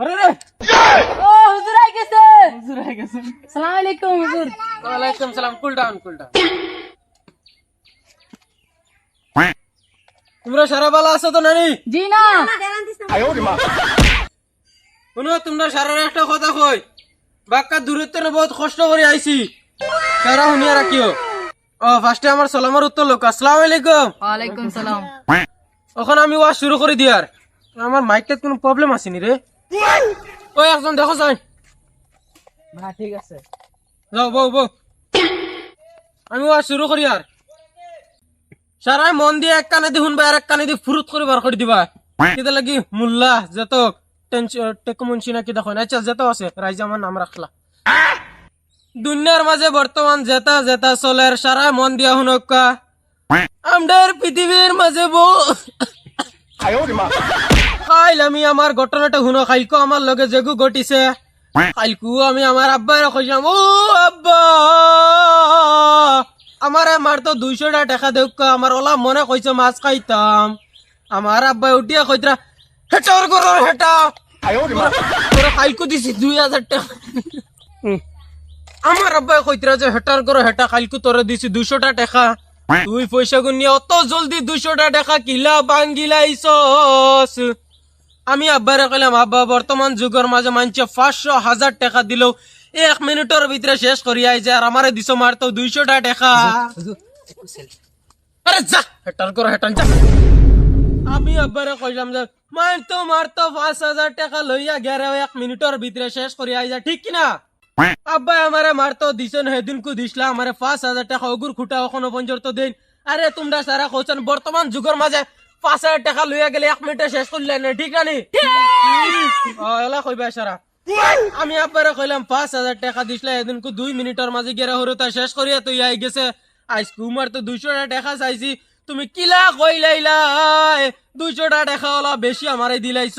আরে রে ও হুজুর আই গেছে। হুজুর হয়ে গেছে। আসসালামু আলাইকুম হুজুর। ওয়ালাইকুম সালাম। Cool down. তোমরা সারা বালা আছো তো নানি? জি না। শুনো তোমরা সারার একটা কথা কই, বাক্কা দূরত্বের বহুত কষ্ট করে আইছি, সারা শুনিয়া রাখিও। ফার্স্টে আমার সালামের উত্তর লোক। আসসালামু আলাইকুম। ওয়ালাইকুম সালাম। এখন আমি ওয়াজ শুরু করে দিয়ার। আমার মাইকটার কোনো প্রবলেম আসেনি রে? ওই একজন দেখো যাই। হ্যাঁ ঠিক আছে। যাও বউ আমি ওয়াজ শুরু করি আর সারাই মন দিয়ে এক কানে দি শুনবা আর এক কানে দি ফুরুত করে বার করে দিবা। কিতা লাগি মুল্লা যত টেকমুনসি না কি দেখো না, আচ্ছা যেত আছে রাইজা আমার নাম রাখলা। দুনিয়ার মাঝে বর্তমান জেতা জেতা চলের সারাই মন দিয়া শুনকা। আমদের পৃথিবীর মাঝে খাইল আমি আমার ঘটনাটা শুনো। খাইলকো আমার লগে যেগু ঘটিছে, খাইলকু আমি আমার আব্বাই কইলাম, ও আব্বা আমারে মার তো 200 টাকা দেউকা। আমার ওলা মনে কইছে মাছ খাইতাম। আমার আব্বাই উঠিয়া কইতরা হেটার করো হেটা। তোরা খাইলকু দিছি 2000 টাকা। আমার আব্বাই কইতরা যে হেটার করো হেটা, খাইলকু তোরে দিছি 200 টাকা। তুই পয়সা গুনিয়া অত জলদি 200 টাকা কিলা বাঙ্গিলাইছস। আমি আব্বারে কইলাম, আব্বা বর্তমান যুগের মাঝে মানছে 500,000 টাকা দিলেও 1 মিনিটের ভিতরে শেষ করিয়াই যায়, আর আমারে দিছো মারতো 200 টাকা। আরে যা হেটার করো হেটান যা। আমি আব্বারে কইলাম যে মারতো 5,000 টাকা লইয়া গেরে 1 মিনিটের ভিতরে শেষ করিয়াই যায়, ঠিক কিনা? আব্বাই আমারে মারতো দিছেন সেদিন কু দিসলা আমারে 5,000 টাকা অগুর খুঁটা এখনো পর্যন্ত দিন। আরে তোমরা সারা কইছেন বর্তমান যুগের মাঝে 5,000 টাকা লইয়া গেলে 1 মিনিটে শেষ করলে না, ঠিক না নি? এলা কইবা সারা। আমি আব্বারে কইলাম 5,000 টাকা দিসলা এদিন কু 2 মিনিটের মাঝে গেরা হরতা শেষ করিয়া তুই আই গেছে। আইস কুমার তো 200 টাকা চাইছি, তুমি কিলা কইলাইলা 200 টাকা ওলা বেশি আমারে দিলাইছ।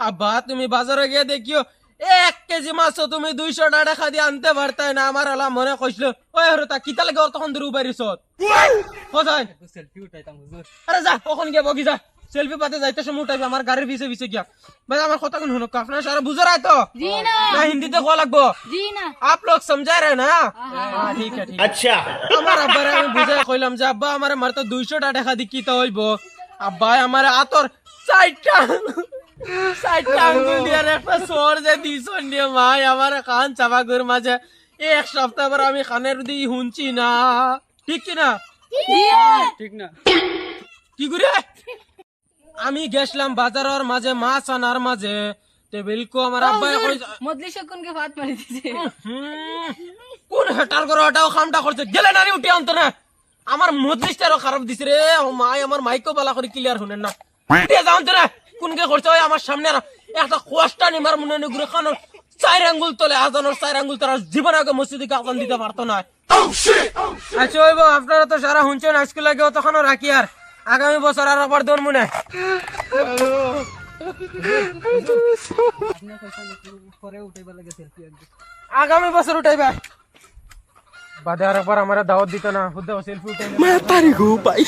আব্বা তুমি বাজারে গিয়ে দেখিও 1 কেজি মাছ তুমি 200 টাকা দিয়ে আনতে পারতাই না। আমার আলা মনে কইছিল ওই হরতা কিতা লাগে তখন দূর উবাইরিছ কোথায় সেলফি উঠাইতাম হুজুর। আরে যা ওখানে গিয়ে বগি যা, সেলফি পাতে যাইতে সময় উঠাইবে আমার গাড়ির পিছে গিয়া। ভাই আমার কথা কোন শুনো, আপনার সারা বুঝে রায় তো? জি না। না হিন্দিতে কোয়া লাগবো? জি না। आप लोग समझा रहे ना? हाँ ठीक है ठीक है। अच्छा আমার আব্বারে আমি বুঝে কইলাম যে আব্বা আমারে মারতো 200 টাকা দি কিতা হইব। আব্বা আমারে আতর 4টা আঙ্গুল দিয়ে একটা সর যে দিছন দিয়ে মাই আমার কান চাবাগুর মাঝে 1 সপ্তাহ পর আমি কানের দি শুনছি না, ঠিক কি না? ঠিক না কি করে? আমি গেছলাম বাজারের মাঝে মাছ আনার মাঝে টেবিল কো আমার আব্বা কই মদলি শকুনকে ফাত মারি দিছে। কোন হেটার করে ওটাও খামটা করছে গেলে নারী উঠে আনতো না। আমার মজলিসটারও খারাপ দিছে রে। ও মাই আমার মাইকও বালা করে ক্লিয়ার শুনেন না। উঠে যাওনতো না কোনকে করছে ওই আমার সামনে আর একটা কোয়াস্টা নিমার মনে নে ঘুরে খানোর 4 আঙ্গুল তোলে আজানোর 4 আঙ্গুল তারা জীবন আগে মসজিদে আজান দিতে পারতো না। আচ্ছা ওইব আপনারা তো সারা শুনছেন, আজকে লাগে তখনও রাখি আর আগামী বছর আর আবার দৌড় মনে আগামী বছর উঠাইবা বাদে আর একবার আমার দাওয়াত দিত না, সেলফি উঠাই